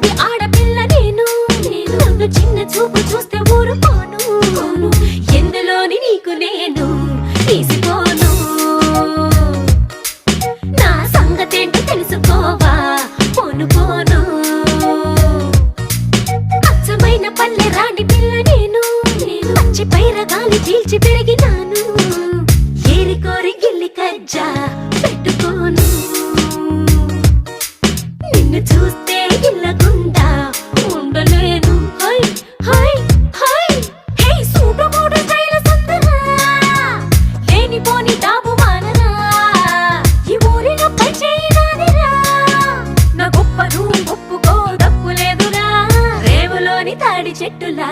లాంటి ఆడపిల్ల నేను నన్ను చిన్న చూపు చూస్తే ఊరుకోను ఎందులోని నీకు నేను తీసిపోను నా సంగతేంటో తెలుసుకోవా పోను పోను అచ్చమైన పల్లె రాణి పిల్ల నేను పచ్చి పైర గాలి చీల్చి పెరిగినాను ఏరి కోరి గిల్లి కజ్జా పెట్టుకోను నిన్ను చూస్తే ఇల్లగుండా ఉండలేను హై హై హై హే సూటు మూడు స్టైల్ సుందరా లేనిపోని డాబు మానరా ఈ ఊరిలో పై చేయనాదిరా నా గొప్ప నువ్వు ఒప్పుకో తప్పు లేదురా రేవులోని తాడి చెట్టులా